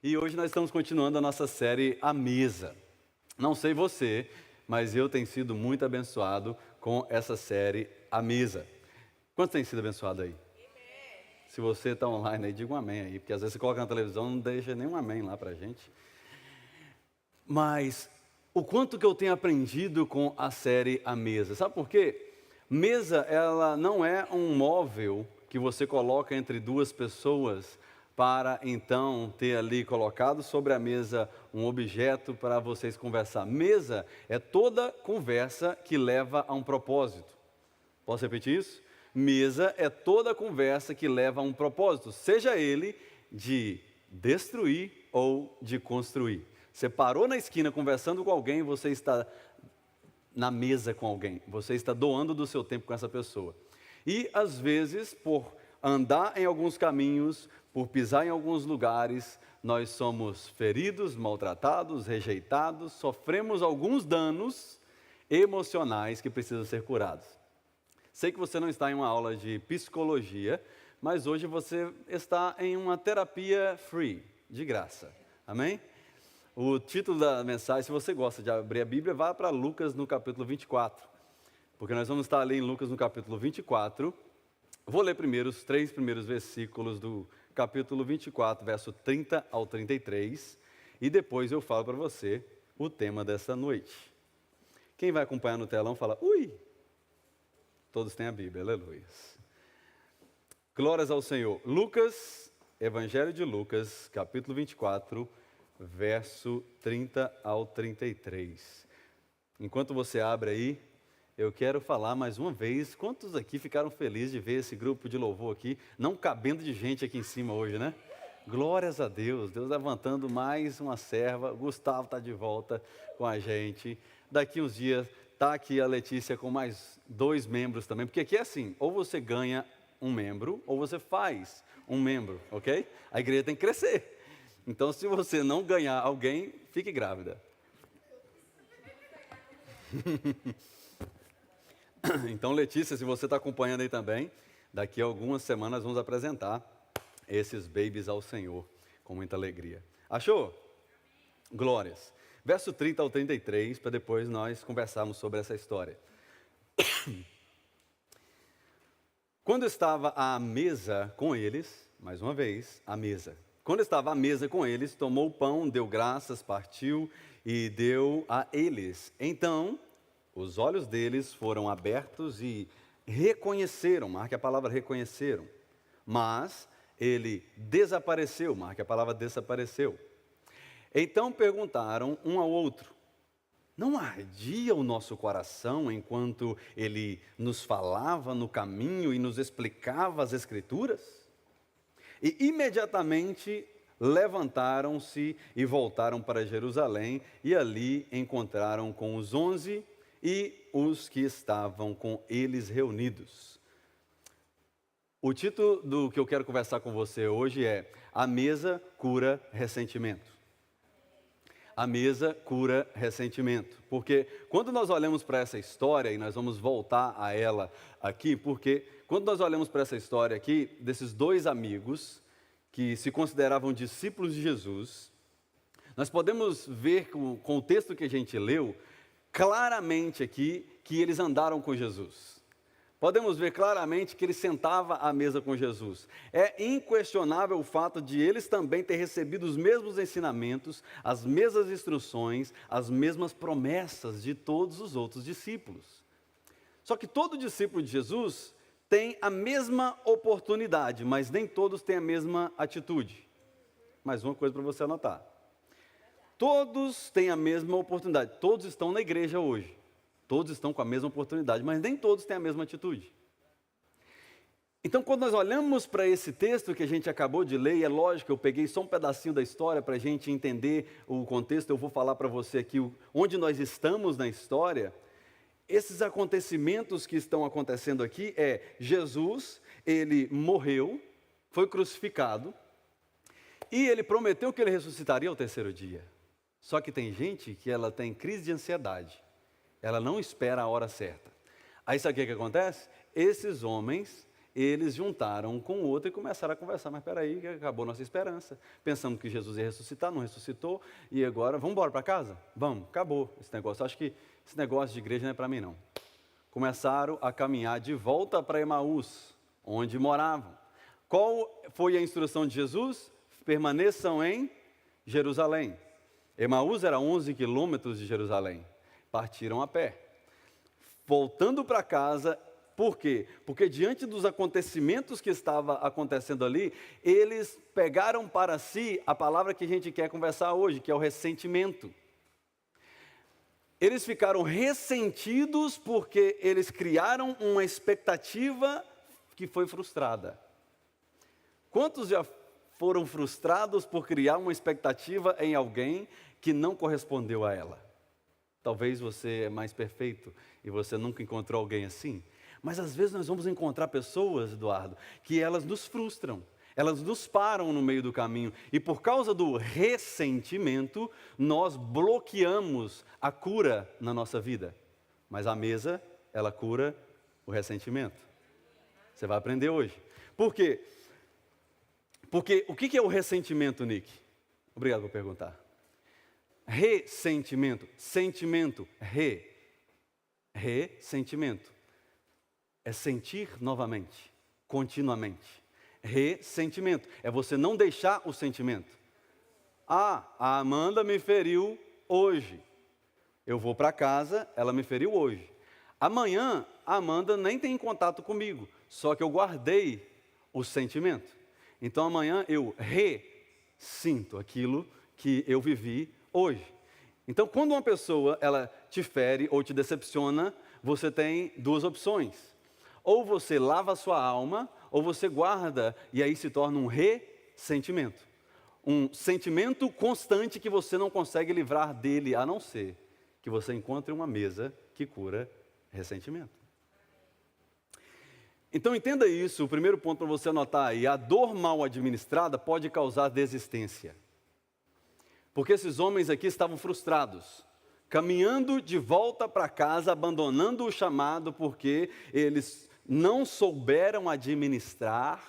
E hoje nós estamos continuando a nossa série A Mesa. Não sei você, mas eu tenho sido muito abençoado com essa série A Mesa. Quantos têm sido abençoados aí? Se você está online aí, diga um amém aí, porque às vezes você coloca na televisão e não deixa nenhum amém lá pra gente. Mas o quanto que eu tenho aprendido com a série A Mesa, sabe por quê? Mesa, ela não é um móvel que você coloca entre duas pessoas para então ter ali colocado sobre a mesa um objeto para vocês conversar. Mesa é toda conversa que leva a um propósito. Posso repetir isso? Mesa é toda conversa que leva a um propósito, seja ele de destruir ou de construir. Você parou na esquina conversando com alguém, você está na mesa com alguém, você está doando do seu tempo com essa pessoa. E às vezes, por andar em alguns caminhos, por pisar em alguns lugares, nós somos feridos, maltratados, rejeitados, sofremos alguns danos emocionais que precisam ser curados. Sei que você não está em uma aula de psicologia, mas hoje você está em uma terapia free, de graça. Amém? O título da mensagem, se você gosta de abrir a Bíblia, vá para Lucas no capítulo 24. Porque nós vamos estar ali em Lucas no capítulo 24. Vou ler primeiro os 3 primeiros versículos do capítulo 24, verso 30 ao 33. E depois eu falo para você o tema dessa noite. Quem vai acompanhar no telão fala, ui! Todos têm a Bíblia, aleluia. Glórias ao Senhor. Lucas, Evangelho de Lucas, capítulo 24, verso 30 ao 33. Enquanto você abre aí, eu quero falar mais uma vez, quantos aqui ficaram felizes de ver esse grupo de louvor aqui, não cabendo de gente aqui em cima hoje, né? Glórias a Deus, Deus levantando mais uma serva, Gustavo está de volta com a gente, daqui uns dias está aqui a Letícia com mais 2 membros também, porque aqui é assim, ou você ganha um membro, ou você faz um membro, ok? A igreja tem que crescer, então se você não ganhar alguém, fique grávida. Então, Letícia, se você está acompanhando aí também, daqui a algumas semanas nós vamos apresentar esses babies ao Senhor, com muita alegria. Achou? Glórias. Verso 30 ao 33, para depois nós conversarmos sobre essa história. Quando estava à mesa com eles, mais uma vez, à mesa. Quando estava à mesa com eles, tomou o pão, deu graças, partiu e deu a eles. Então, os olhos deles foram abertos e reconheceram, marque a palavra reconheceram, mas ele desapareceu, marque a palavra desapareceu. Então perguntaram um ao outro, não ardia o nosso coração enquanto ele nos falava no caminho e nos explicava as Escrituras? E imediatamente levantaram-se e voltaram para Jerusalém e ali encontraram com os 11 e os que estavam com eles reunidos. O título do que eu quero conversar com você hoje é A Mesa Cura Ressentimento. A mesa cura ressentimento. Porque quando nós olhamos para essa história, e nós vamos voltar a ela aqui, porque quando nós olhamos para essa história aqui, desses 2 amigos que se consideravam discípulos de Jesus, nós podemos ver com o texto que a gente leu, claramente aqui que eles andaram com Jesus. Podemos ver claramente que ele sentava à mesa com Jesus. É inquestionável o fato de eles também ter recebido os mesmos ensinamentos, as mesmas instruções, as mesmas promessas de todos os outros discípulos. Só que todo discípulo de Jesus tem a mesma oportunidade, mas nem todos têm a mesma atitude. Mais uma coisa para você anotar. Todos têm a mesma oportunidade, todos estão na igreja hoje. Todos estão com a mesma oportunidade, mas nem todos têm a mesma atitude. Então, quando nós olhamos para esse texto que a gente acabou de ler, e é lógico, eu peguei só um pedacinho da história para a gente entender o contexto, eu vou falar para você aqui onde nós estamos na história. Esses acontecimentos que estão acontecendo aqui Jesus, ele morreu, foi crucificado, e ele prometeu que ele ressuscitaria ao 3º dia. Só que tem gente que ela tem crise de ansiedade. Ela não espera a hora certa. Aí sabe o que acontece? Esses homens, eles juntaram um com o outro e começaram a conversar. Mas espera aí, acabou nossa esperança. Pensamos que Jesus ia ressuscitar, não ressuscitou, e agora, vamos embora para casa? Vamos, acabou esse negócio. Acho que esse negócio de igreja não é para mim, não. Começaram a caminhar de volta para Emaús, onde moravam. Qual foi a instrução de Jesus? Permaneçam em Jerusalém. Emaús era 11 quilômetros de Jerusalém. Partiram a pé. Voltando para casa, por quê? Porque diante dos acontecimentos que estavam acontecendo ali, eles pegaram para si a palavra que a gente quer conversar hoje, que é o ressentimento. Eles ficaram ressentidos porque eles criaram uma expectativa que foi frustrada. Quantos já foram frustrados por criar uma expectativa em alguém que não correspondeu a ela? Talvez você é mais perfeito e você nunca encontrou alguém assim. Mas às vezes nós vamos encontrar pessoas, Eduardo, que elas nos frustram. Elas nos param no meio do caminho. E por causa do ressentimento, nós bloqueamos a cura na nossa vida. Mas a mesa, ela cura o ressentimento. Você vai aprender hoje. Por quê? Porque o que é o ressentimento, Nick? Obrigado por perguntar. Ressentimento, sentimento, ressentimento. É sentir novamente, continuamente. Ressentimento é você não deixar o sentimento. Ah, a Amanda me feriu hoje. Eu vou para casa, ela me feriu hoje. Amanhã, a Amanda nem tem contato comigo, só que eu guardei o sentimento. Então amanhã eu ressinto aquilo que eu vivi hoje. Então quando uma pessoa ela te fere ou te decepciona, você tem duas opções. Ou você lava a sua alma, ou você guarda, e aí se torna um ressentimento. Um sentimento constante que você não consegue livrar dele, a não ser que você encontre uma mesa que cura ressentimento. Então entenda isso, o primeiro ponto para você anotar aí, a dor mal administrada pode causar desistência. Porque esses homens aqui estavam frustrados, caminhando de volta para casa, abandonando o chamado, porque eles não souberam administrar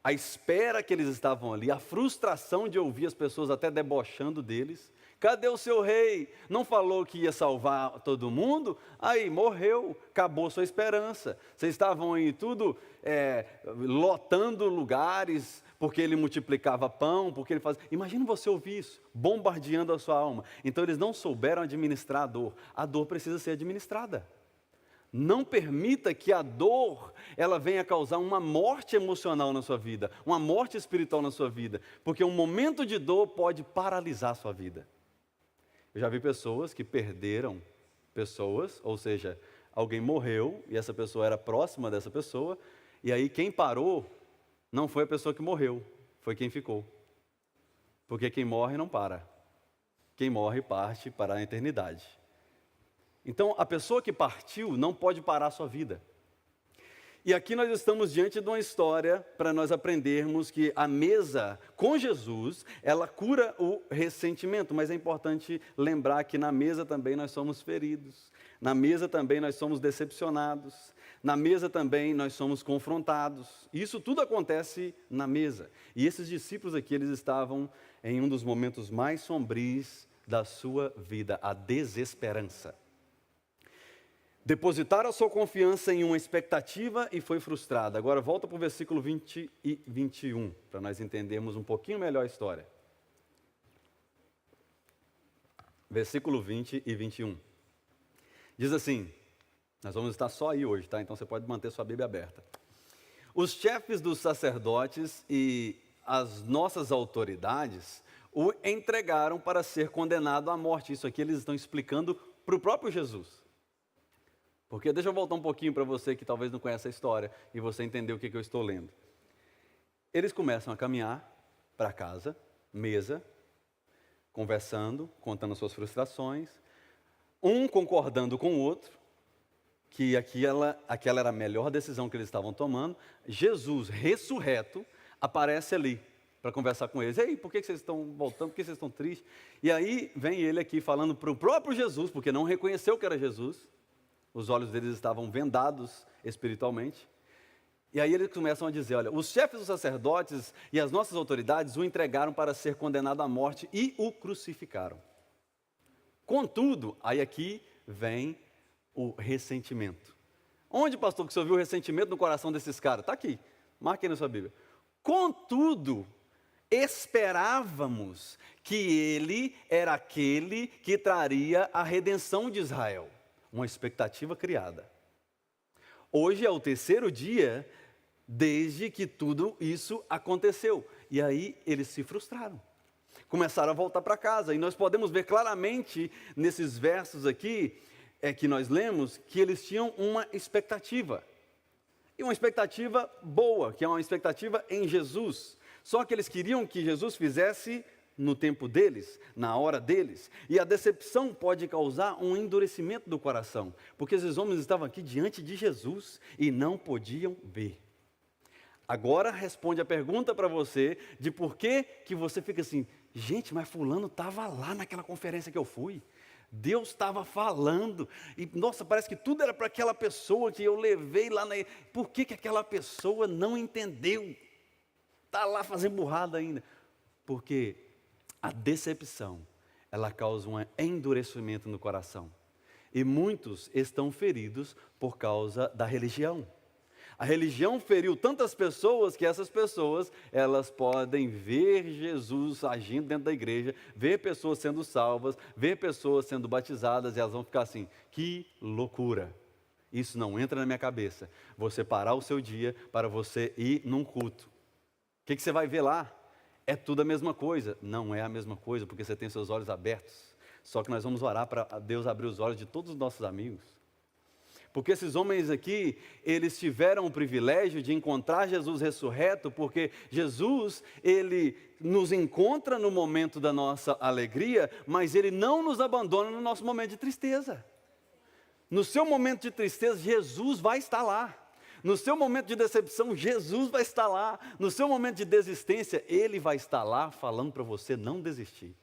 a espera que eles estavam ali, a frustração de ouvir as pessoas até debochando deles. Cadê o seu rei? Não falou que ia salvar todo mundo? Aí, morreu, acabou sua esperança. Vocês estavam aí tudo lotando lugares, porque ele multiplicava pão, porque ele fazia... Imagina você ouvir isso, bombardeando a sua alma. Então, eles não souberam administrar a dor. A dor precisa ser administrada. Não permita que a dor, ela venha causar uma morte emocional na sua vida, uma morte espiritual na sua vida, porque um momento de dor pode paralisar a sua vida. Eu já vi pessoas que perderam pessoas, ou seja, alguém morreu e essa pessoa era próxima dessa pessoa, e aí quem parou não foi a pessoa que morreu, foi quem ficou. Porque quem morre não para. Quem morre parte para a eternidade. Então, a pessoa que partiu não pode parar a sua vida. E aqui nós estamos diante de uma história para nós aprendermos que a mesa com Jesus, ela cura o ressentimento, mas é importante lembrar que na mesa também nós somos feridos, na mesa também nós somos decepcionados, na mesa também nós somos confrontados. Isso tudo acontece na mesa. E esses discípulos aqui, eles estavam em um dos momentos mais sombrios da sua vida, a desesperança. Depositaram a sua confiança em uma expectativa e foi frustrada. Agora volta para o versículo 20 e 21, para nós entendermos um pouquinho melhor a história. Versículo 20 e 21. Diz assim, nós vamos estar só aí hoje, tá? Então você pode manter sua Bíblia aberta. Os chefes dos sacerdotes e as nossas autoridades o entregaram para ser condenado à morte. Isso aqui eles estão explicando para o próprio Jesus. Porque deixa eu voltar um pouquinho para você que talvez não conheça a história e você entender o que eu estou lendo. Eles começam a caminhar para casa, mesa, conversando, contando suas frustrações, um concordando com o outro, que aquela era a melhor decisão que eles estavam tomando. Jesus, ressurreto, aparece ali para conversar com eles. Ei, por que vocês estão voltando? Por que vocês estão tristes? E aí vem ele aqui falando para o próprio Jesus, porque não reconheceu que era Jesus. Os olhos deles estavam vendados espiritualmente. E aí eles começam a dizer, olha, os chefes dos sacerdotes e as nossas autoridades o entregaram para ser condenado à morte e o crucificaram. Contudo, aí aqui vem o ressentimento. Onde, pastor, que você ouviu o ressentimento no coração desses caras? Está aqui, marque aí na sua Bíblia. Contudo, esperávamos que ele era aquele que traria a redenção de Israel. Uma expectativa criada. Hoje é o terceiro dia desde que tudo isso aconteceu. E aí eles se frustraram. Começaram a voltar para casa. E nós podemos ver claramente nesses versos aqui, que nós lemos, que eles tinham uma expectativa. E uma expectativa boa, que é uma expectativa em Jesus. Só que eles queriam que Jesus fizesse no tempo deles, na hora deles. E a decepção pode causar um endurecimento do coração. Porque esses homens estavam aqui diante de Jesus e não podiam ver. Agora responde a pergunta para você de por que você fica assim, gente, mas fulano estava lá naquela conferência que eu fui. Deus estava falando, e nossa, parece que tudo era para aquela pessoa que eu levei lá na... Por que aquela pessoa não entendeu? Está lá fazendo burrada ainda. Porque a decepção, ela causa um endurecimento no coração. E muitos estão feridos por causa da religião. A religião feriu tantas pessoas que essas pessoas, elas podem ver Jesus agindo dentro da igreja, ver pessoas sendo salvas, ver pessoas sendo batizadas, e elas vão ficar assim, que loucura. Isso não entra na minha cabeça. Você parar o seu dia para você ir num culto. O que você vai ver lá? É tudo a mesma coisa. Não é a mesma coisa, porque você tem seus olhos abertos. Só que nós vamos orar para Deus abrir os olhos de todos os nossos amigos. Porque esses homens aqui, eles tiveram o privilégio de encontrar Jesus ressurreto, porque Jesus, ele nos encontra no momento da nossa alegria, mas ele não nos abandona no nosso momento de tristeza. No seu momento de tristeza, Jesus vai estar lá. No seu momento de decepção, Jesus vai estar lá. No seu momento de desistência, ele vai estar lá falando para você não desistir.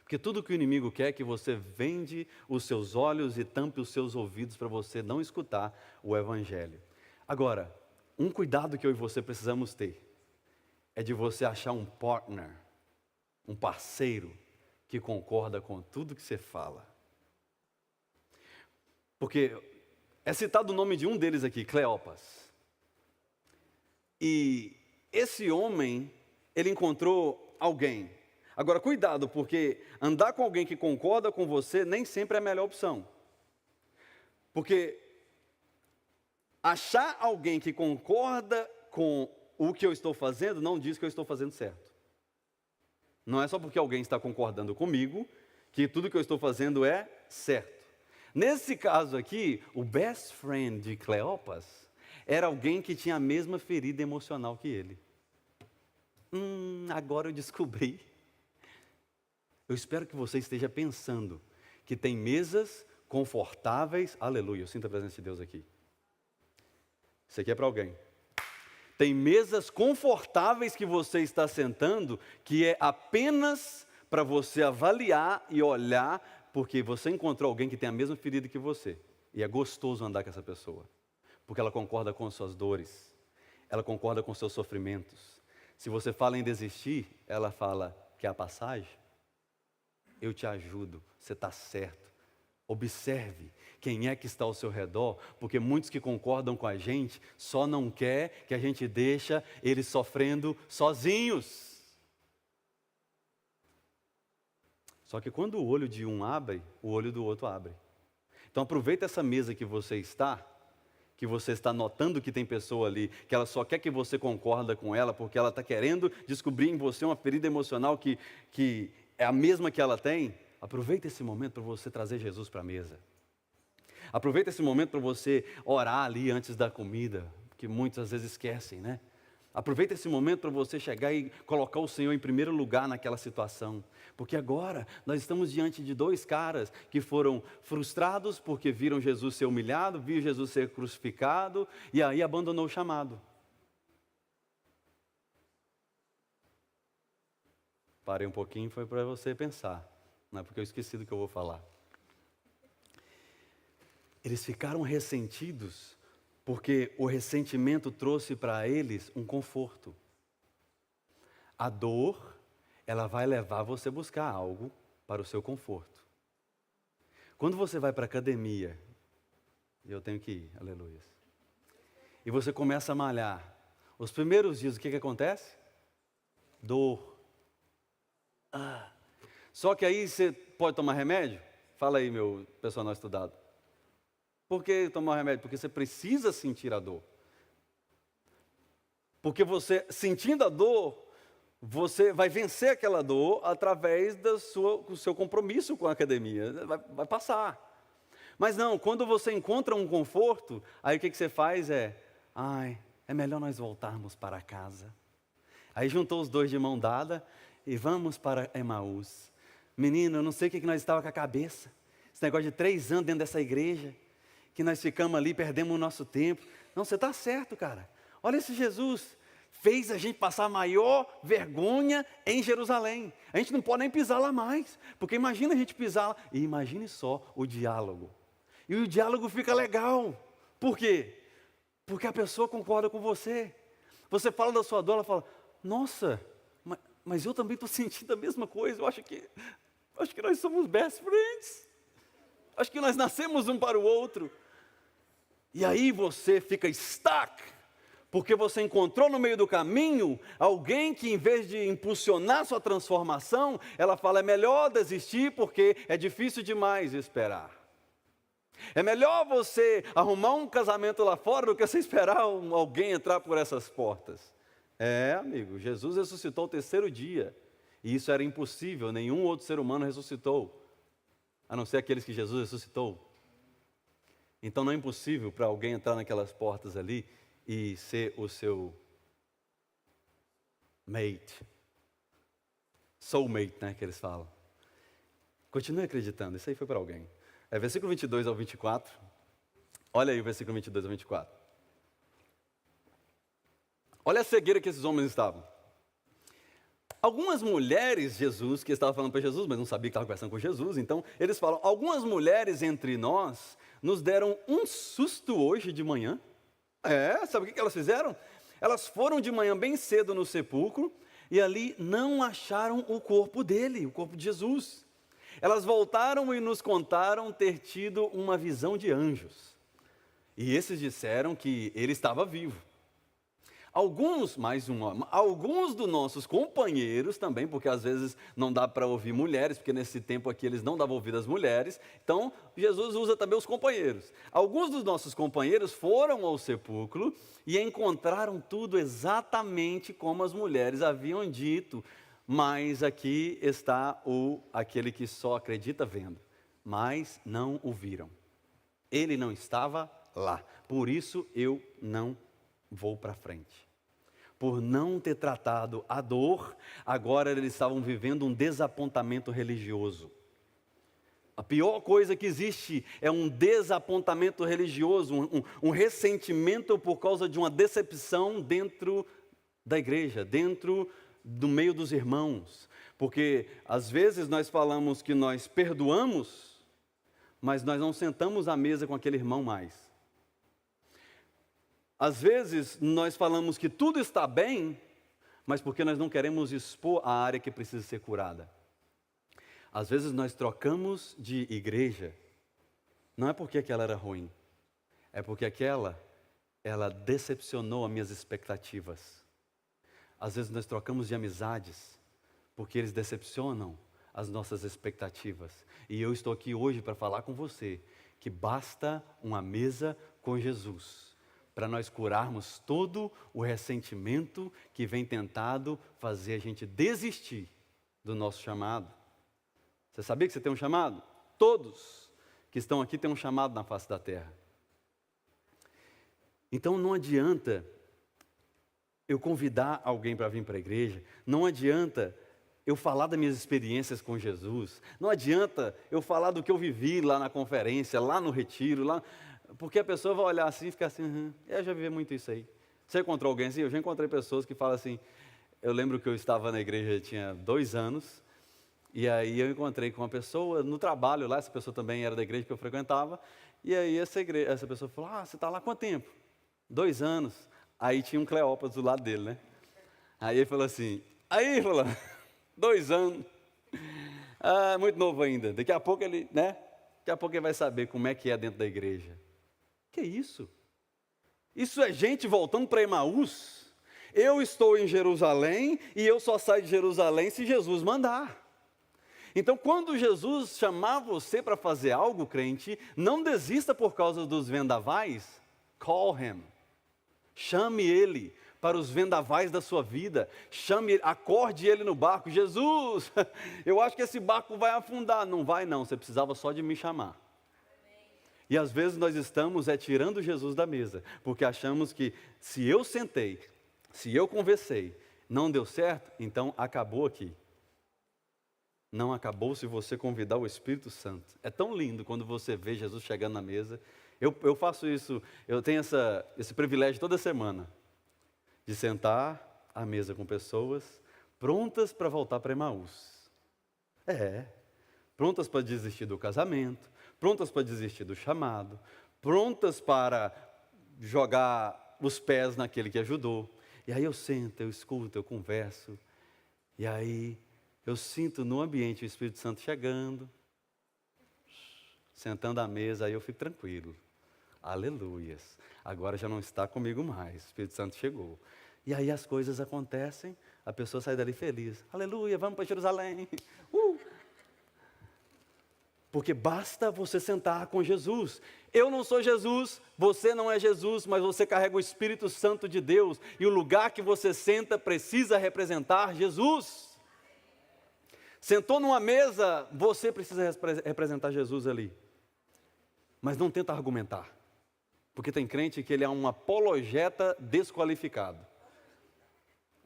Porque tudo que o inimigo quer é que você vende os seus olhos e tampe os seus ouvidos para você não escutar o Evangelho. Agora, um cuidado que eu e você precisamos ter é de você achar um partner, um parceiro que concorda com tudo que você fala. Porque é citado o nome de um deles aqui, Cleopas. E esse homem, ele encontrou alguém. Agora, cuidado, porque andar com alguém que concorda com você nem sempre é a melhor opção. Porque achar alguém que concorda com o que eu estou fazendo não diz que eu estou fazendo certo. Não é só porque alguém está concordando comigo que tudo que eu estou fazendo é certo. Nesse caso aqui, o best friend de Cleopas era alguém que tinha a mesma ferida emocional que ele. Agora eu descobri. Eu espero que você esteja pensando que tem mesas confortáveis. Aleluia, eu sinto a presença de Deus aqui. Isso aqui é para alguém. Tem mesas confortáveis que você está sentando, que é apenas para você avaliar e olhar, porque você encontrou alguém que tem a mesma ferida que você. E é gostoso andar com essa pessoa, porque ela concorda com as suas dores, ela concorda com os seus sofrimentos. Se você fala em desistir, ela fala que é a passagem. Eu te ajudo, você está certo. Observe quem é que está ao seu redor, porque muitos que concordam com a gente só não quer que a gente deixe eles sofrendo sozinhos. Só que quando o olho de um abre, o olho do outro abre. Então aproveita essa mesa que você está notando que tem pessoa ali, que ela só quer que você concorda com ela, porque ela está querendo descobrir em você uma ferida emocional que é a mesma que ela tem. Aproveita esse momento para você trazer Jesus para a mesa. Aproveita esse momento para você orar ali antes da comida, que muitas às vezes esquecem, né? Aproveita esse momento para você chegar e colocar o Senhor em primeiro lugar naquela situação. Porque agora nós estamos diante de dois caras que foram frustrados porque viram Jesus ser humilhado, viram Jesus ser crucificado e aí abandonou o chamado. Parei um pouquinho, foi para você pensar. Não é porque eu esqueci do que eu vou falar. Eles ficaram ressentidos Porque o ressentimento trouxe para eles um conforto. A dor, ela vai levar você a buscar algo para o seu conforto. Quando você vai para a academia, e eu tenho que ir, aleluia, e você começa a malhar, os primeiros dias, o que acontece? Dor. Só que aí você pode tomar remédio? Fala aí, meu pessoal estudado. Por que tomar remédio? Porque você precisa sentir a dor. Porque você, sentindo a dor, você vai vencer aquela dor através do seu compromisso com a academia. Vai passar. Mas não, quando você encontra um conforto, aí o que você faz é melhor nós voltarmos para casa. Aí juntou os dois de mão dada e vamos para Emaús. Menino, eu não sei o que nós estávamos com a cabeça. Esse negócio de 3 anos dentro dessa igreja, que nós ficamos ali, perdemos o nosso tempo. Não, você está certo, cara. Olha esse Jesus, fez a gente passar a maior vergonha em Jerusalém. A gente não pode nem pisar lá mais, porque imagina a gente pisar lá, e imagine só o diálogo. E o diálogo fica legal. Por quê? Porque a pessoa concorda com você. Você fala da sua dor, ela fala, nossa, mas eu também estou sentindo a mesma coisa. Eu acho que nós somos best friends. Acho que nós nascemos um para o outro. E aí você fica stuck, porque você encontrou no meio do caminho alguém que, em vez de impulsionar sua transformação, ela fala, é melhor desistir porque é difícil demais esperar. É melhor você arrumar um casamento lá fora do que você esperar alguém entrar por essas portas. Amigo, Jesus ressuscitou o 3º dia. E isso era impossível, nenhum outro ser humano ressuscitou, a não ser aqueles que Jesus ressuscitou. Então não é impossível para alguém entrar naquelas portas ali e ser o seu mate. Soulmate, né, que eles falam. Continue acreditando, isso aí foi para alguém. Versículo 22 ao 24. Olha aí o versículo 22 ao 24. Olha a cegueira que esses homens estavam. Algumas mulheres, Jesus, que estava falando para Jesus, mas não sabia que estava conversando com Jesus, então eles falam, algumas mulheres entre nós nos deram um susto hoje de manhã. Sabe o que elas fizeram? Elas foram de manhã bem cedo no sepulcro e ali não acharam o corpo dele, o corpo de Jesus. Elas voltaram e nos contaram ter tido uma visão de anjos. E esses disseram que ele estava vivo. Alguns dos nossos companheiros também, porque às vezes não dá para ouvir mulheres, porque nesse tempo aqui eles não davam ouvido às mulheres, então Jesus usa também os companheiros. Alguns dos nossos companheiros foram ao sepulcro e encontraram tudo exatamente como as mulheres haviam dito, mas aqui está aquele que só acredita vendo, mas não o viram. Ele não estava lá, por isso eu não vou para frente. Por não ter tratado a dor, agora eles estavam vivendo um desapontamento religioso. A pior coisa que existe é um desapontamento religioso, um ressentimento por causa de uma decepção dentro da igreja, dentro do meio dos irmãos. Porque às vezes nós falamos que nós perdoamos, mas nós não sentamos à mesa com aquele irmão mais. Às vezes, nós falamos que tudo está bem, mas porque nós não queremos expor a área que precisa ser curada. Às vezes, nós trocamos de igreja, não é porque aquela era ruim, é porque ela decepcionou as minhas expectativas. Às vezes, nós trocamos de amizades, porque eles decepcionam as nossas expectativas. E eu estou aqui hoje para falar com você, que basta uma mesa com Jesus, para nós curarmos todo o ressentimento que vem tentado fazer a gente desistir do nosso chamado. Você sabia que você tem um chamado? Todos que estão aqui têm um chamado na face da terra. Então não adianta eu convidar alguém para vir para a igreja, não adianta eu falar das minhas experiências com Jesus, não adianta eu falar do que eu vivi lá na conferência, lá no retiro, porque a pessoa vai olhar assim e ficar assim, eu já vivi muito isso aí. Você encontrou alguém assim? Eu já encontrei pessoas que falam assim, eu lembro que eu estava na igreja, tinha 2 anos, e aí eu encontrei com uma pessoa no trabalho lá, essa pessoa também era da igreja que eu frequentava, e aí essa pessoa falou, você está lá há quanto tempo? 2 anos. Aí tinha um Cleópatra do lado dele, né? Aí ele falou assim, aí, falou, 2 anos. Ah, muito novo ainda. Daqui a pouco ele, né? Daqui a pouco ele vai saber como é que é dentro da igreja. Que isso? Isso é gente voltando para Emaús? Eu estou em Jerusalém e eu só saio de Jerusalém se Jesus mandar. Então, quando Jesus chamar você para fazer algo, crente, não desista por causa dos vendavais. Call him. Chame ele para os vendavais da sua vida. Chame ele, acorde ele no barco. Jesus, eu acho que esse barco vai afundar. Não vai não, você precisava só de me chamar. E às vezes nós estamos tirando Jesus da mesa, porque achamos que se eu sentei, se eu conversei, não deu certo, então acabou aqui. Não acabou se você convidar o Espírito Santo. É tão lindo quando você vê Jesus chegando na mesa. Eu faço isso, eu tenho esse privilégio toda semana, de sentar à mesa com pessoas prontas para voltar para Emaús. Prontas para desistir do casamento, prontas para desistir do chamado, prontas para jogar os pés naquele que ajudou. E aí eu sento, eu escuto, eu converso, e aí eu sinto no ambiente o Espírito Santo chegando, sentando à mesa, aí eu fico tranquilo. Aleluias. Agora já não está comigo mais, o Espírito Santo chegou. E aí as coisas acontecem, a pessoa sai dali feliz. Aleluia, vamos para Jerusalém. Porque basta você sentar com Jesus. Eu não sou Jesus, você não é Jesus, mas você carrega o Espírito Santo de Deus. E o lugar que você senta precisa representar Jesus. Sentou numa mesa, você precisa representar Jesus ali. Mas não tenta argumentar. Porque tem crente que ele é um apologeta desqualificado.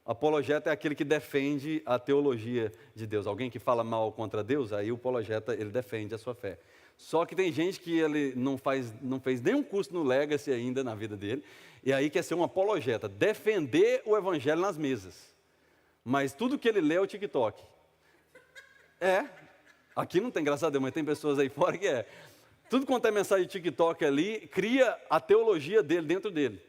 Apologeta é aquele que defende a teologia de Deus. Alguém que fala mal contra Deus, aí o apologeta, ele defende a sua fé. Só que tem gente que ele não fez nenhum curso no Legacy ainda na vida dele, e aí quer ser um apologeta, defender o evangelho nas mesas. Mas tudo que ele lê é o TikTok. Aqui não tem, graças a Deus, mas tem pessoas aí fora que é. Tudo quanto é mensagem de TikTok ali, cria a teologia dele dentro dele.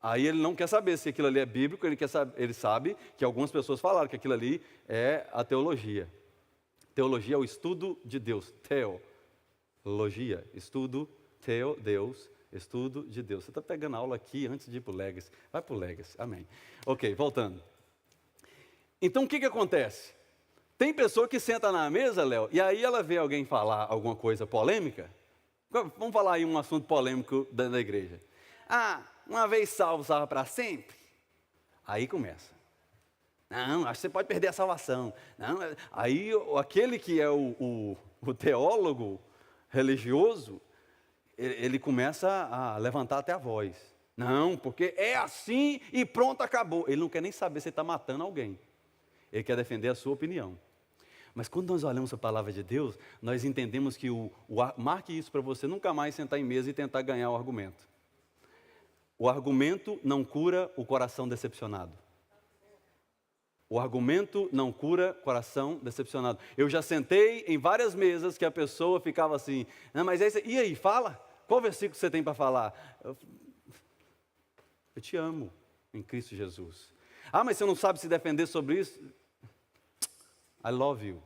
Aí ele não quer saber se aquilo ali é bíblico, ele sabe que algumas pessoas falaram que aquilo ali é a teologia. Teologia é o estudo de Deus. Teologia, estudo, Deus, estudo de Deus. Você está pegando aula aqui antes de ir para o Legacy. Vai para o Legacy, amém. Ok, voltando. Então o que acontece? Tem pessoa que senta na mesa, Léo, e aí ela vê alguém falar alguma coisa polêmica. Vamos falar aí um assunto polêmico da igreja. Uma vez salvo, salva para sempre. Aí começa. Não, acho que você pode perder a salvação. Não, aí aquele que é o teólogo religioso, ele começa a levantar até a voz. Não, porque é assim e pronto, acabou. Ele não quer nem saber se ele está matando alguém. Ele quer defender a sua opinião. Mas quando nós olhamos a palavra de Deus, nós entendemos que marque isso para você nunca mais sentar em mesa e tentar ganhar o argumento. O argumento não cura o coração decepcionado. O argumento não cura coração decepcionado. Eu já sentei em várias mesas que a pessoa ficava assim, não, mas e aí, fala? Qual versículo você tem para falar? Eu te amo em Cristo Jesus. Mas você não sabe se defender sobre isso? I love you.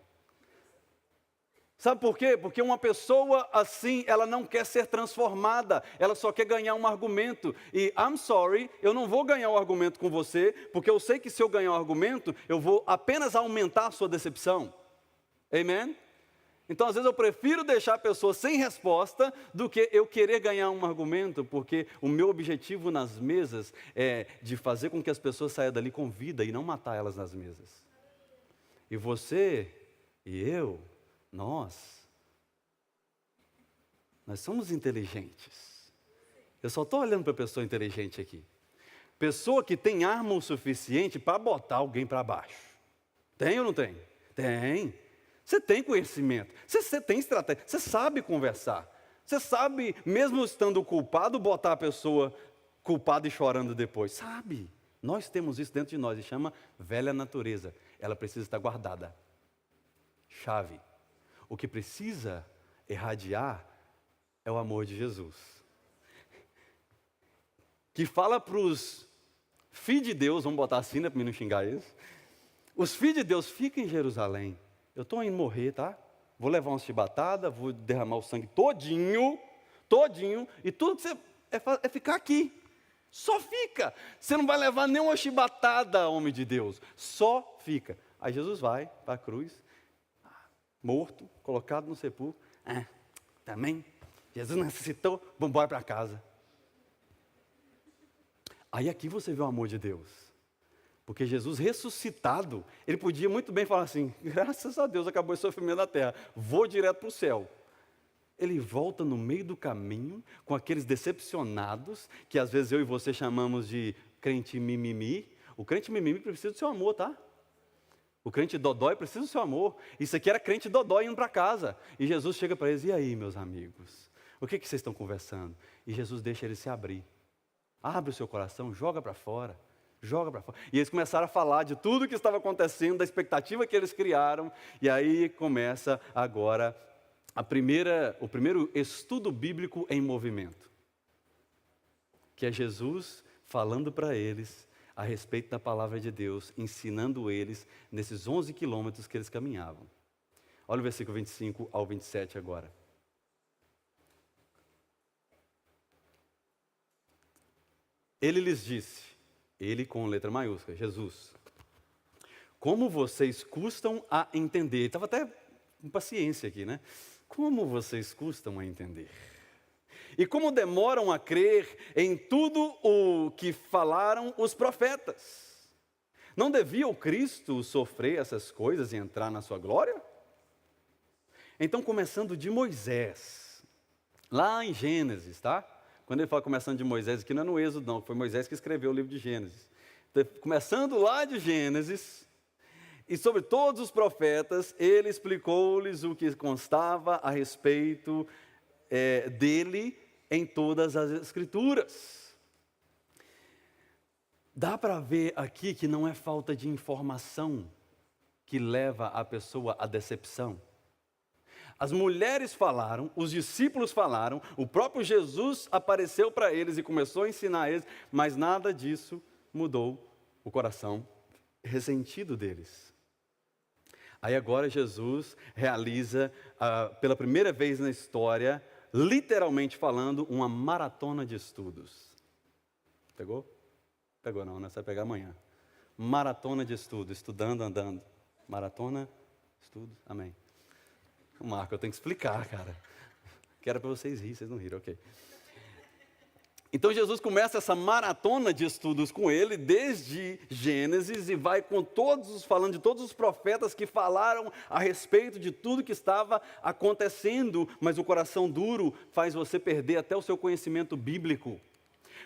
Sabe por quê? Porque uma pessoa assim, ela não quer ser transformada, ela só quer ganhar um argumento. E I'm sorry, eu não vou ganhar o argumento com você, porque eu sei que se eu ganhar o argumento, eu vou apenas aumentar a sua decepção. Amen? Então, às vezes, eu prefiro deixar a pessoa sem resposta do que eu querer ganhar um argumento, porque o meu objetivo nas mesas é de fazer com que as pessoas saiam dali com vida e não matar elas nas mesas. E você e eu, nós somos inteligentes. Eu só estou olhando para a pessoa inteligente aqui. Pessoa que tem arma o suficiente para botar alguém para baixo. Tem ou não tem? Tem. Você tem conhecimento, você tem estratégia, você sabe conversar. Você sabe, mesmo estando culpado, botar a pessoa culpada e chorando depois. Sabe? Nós temos isso dentro de nós e chama velha natureza. Ela precisa estar guardada. Chave. O que precisa irradiar é o amor de Jesus. que fala para os filhos de Deus, vamos botar assim, né, para mim não xingar eles. Os filhos de Deus ficam em Jerusalém. Eu estou indo morrer, tá? Vou levar uma chibatada, vou derramar o sangue todinho, e tudo que você é ficar aqui. Só fica. Você não vai levar nenhuma chibatada, homem de Deus. Só fica. Aí Jesus vai para a cruz, morto, colocado no sepulcro. Também, Jesus necessitou, vamos embora para casa. Aí aqui você vê o amor de Deus. Porque Jesus ressuscitado, ele podia muito bem falar assim, graças a Deus acabou esse sofrimento na terra, vou direto para o céu. Ele volta no meio do caminho, com aqueles decepcionados, que às vezes eu e você chamamos de crente mimimi. O crente mimimi precisa do seu amor, tá? O crente dodói precisa do seu amor. Isso aqui era crente dodói indo para casa. E Jesus chega para eles, e aí, meus amigos? O que vocês estão conversando? E Jesus deixa eles se abrir. Abre o seu coração, joga para fora. Joga para fora. E eles começaram a falar de tudo o que estava acontecendo, da expectativa que eles criaram. E aí começa agora o primeiro estudo bíblico em movimento, que é Jesus falando para eles a respeito da palavra de Deus, ensinando eles nesses 11 quilômetros que eles caminhavam. Olha o versículo 25 ao 27 agora. Ele lhes disse, ele com letra maiúscula, Jesus, como vocês custam a entender. Ele estava até com paciência aqui, né? Como vocês custam a entender? E como demoram a crer em tudo o que falaram os profetas? Não devia o Cristo sofrer essas coisas e entrar na sua glória? Então, começando de Moisés, lá em Gênesis, tá? Quando ele fala começando de Moisés, aqui não é no Êxodo não, foi Moisés que escreveu o livro de Gênesis. Então, começando lá de Gênesis, e sobre todos os profetas, ele explicou-lhes o que constava a respeito dele em todas as Escrituras. Dá para ver aqui que não é falta de informação que leva a pessoa à decepção. As mulheres falaram, os discípulos falaram, o próprio Jesus apareceu para eles e começou a ensinar eles, mas nada disso mudou o coração ressentido deles. Aí agora Jesus realiza, pela primeira vez na história, literalmente falando, uma maratona de estudos. Pegou? Pegou não, né? Você vai pegar amanhã. Maratona de estudos, estudando, andando. Maratona, estudos, amém. Marco, eu tenho que explicar, cara. Que era para vocês rirem, vocês não riram, ok. Então Jesus começa essa maratona de estudos com ele, desde Gênesis, e vai falando de todos os profetas que falaram a respeito de tudo que estava acontecendo, mas o coração duro faz você perder até o seu conhecimento bíblico.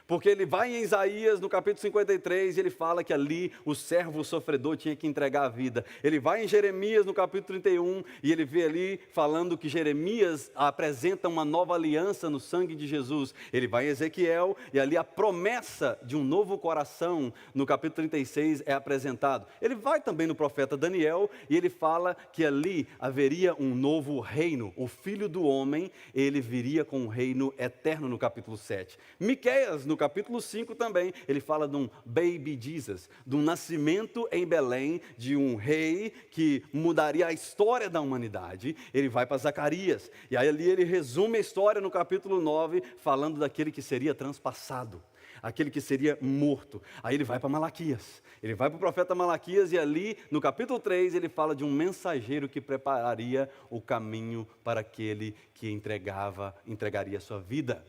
Porque ele vai em Isaías, no capítulo 53, e ele fala que ali o servo sofredor tinha que entregar a vida. Ele vai em Jeremias, no capítulo 31, e ele vê ali falando que Jeremias apresenta uma nova aliança no sangue de Jesus. Ele vai em Ezequiel, e ali a promessa de um novo coração, no capítulo 36, é apresentado. Ele vai também no profeta Daniel, e ele fala que ali haveria um novo reino. O Filho do Homem, ele viria com um reino eterno, no capítulo 7. Miqueias, no capítulo 5 também, ele fala de um baby Jesus, de um nascimento em Belém, de um rei que mudaria a história da humanidade. Ele vai para Zacarias, e aí ali ele resume a história no capítulo 9, falando daquele que seria transpassado, aquele que seria morto. Aí ele vai para Malaquias, ele vai para o profeta Malaquias, e ali no capítulo 3 ele fala de um mensageiro que prepararia o caminho para aquele que entregaria a sua vida.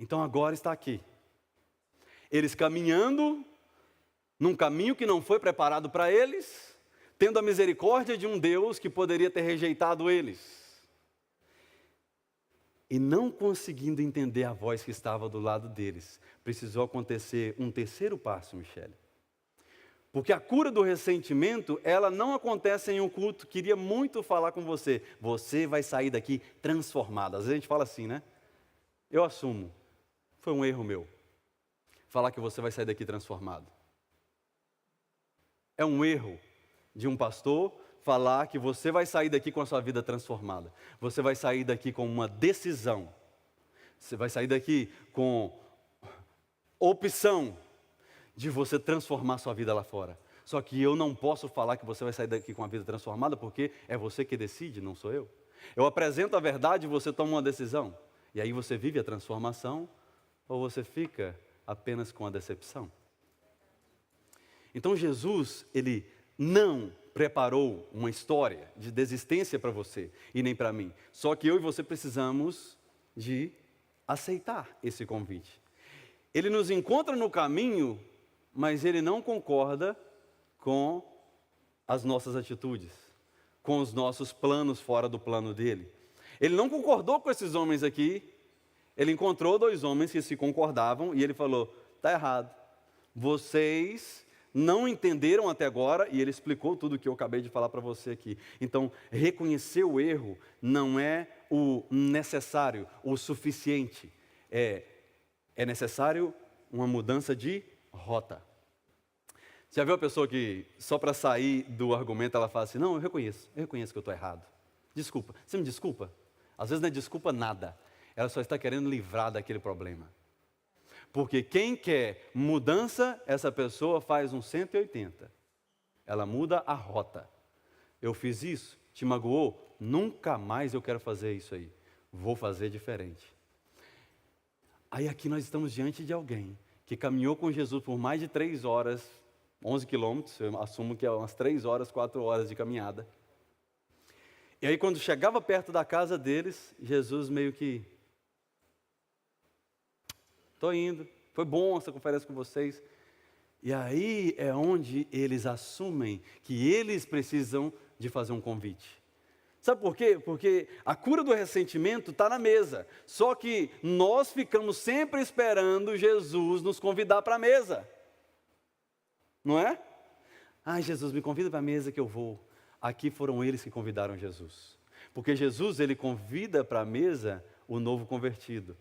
Então agora está aqui, eles caminhando num caminho que não foi preparado para eles, tendo a misericórdia de um Deus que poderia ter rejeitado eles, e não conseguindo entender a voz que estava do lado deles. Precisou acontecer um terceiro passo, Michele, porque a cura do ressentimento, ela não acontece em um culto. Queria muito falar com você, você vai sair daqui transformado. Às vezes a gente fala assim, né? Eu assumo. Foi um erro meu, falar que você vai sair daqui transformado. É um erro de um pastor falar que você vai sair daqui com a sua vida transformada. Você vai sair daqui com uma decisão. Você vai sair daqui com opção de você transformar sua vida lá fora. Só que eu não posso falar que você vai sair daqui com a vida transformada, porque é você que decide, não sou eu. Eu apresento a verdade e você toma uma decisão. E aí você vive a transformação ou você fica apenas com a decepção. Então Jesus, ele não preparou uma história de desistência para você e nem para mim. Só que eu e você precisamos de aceitar esse convite. Ele nos encontra no caminho, mas ele não concorda com as nossas atitudes, com os nossos planos fora do plano dele. Ele não concordou com esses homens aqui. Ele encontrou dois homens que se concordavam e ele falou: está errado. Vocês não entenderam até agora, e ele explicou tudo o que eu acabei de falar para você aqui. Então, reconhecer o erro não é o necessário, o suficiente. É necessário uma mudança de rota. Você já viu a pessoa que, só para sair do argumento, ela fala assim: não, eu reconheço que eu estou errado. Desculpa. Você me desculpa? Às vezes não é desculpa nada. Ela só está querendo livrar daquele problema. Porque quem quer mudança, essa pessoa faz um 180. Ela muda a rota. Eu fiz isso, te magoou? Nunca mais eu quero fazer isso aí. Vou fazer diferente. Aí aqui nós estamos diante de alguém que caminhou com Jesus por mais de 3 horas, 11 quilômetros, eu assumo que é umas 3 horas, 4 horas de caminhada. E aí quando chegava perto da casa deles, Jesus meio que: estou indo, foi bom essa conferência com vocês. E aí é onde eles assumem que eles precisam de fazer um convite. Sabe por quê? Porque a cura do ressentimento está na mesa. Só que nós ficamos sempre esperando Jesus nos convidar para a mesa. Não é? Jesus, me convida para a mesa que eu vou. Aqui foram eles que convidaram Jesus. Porque Jesus, ele convida para a mesa o novo convertido.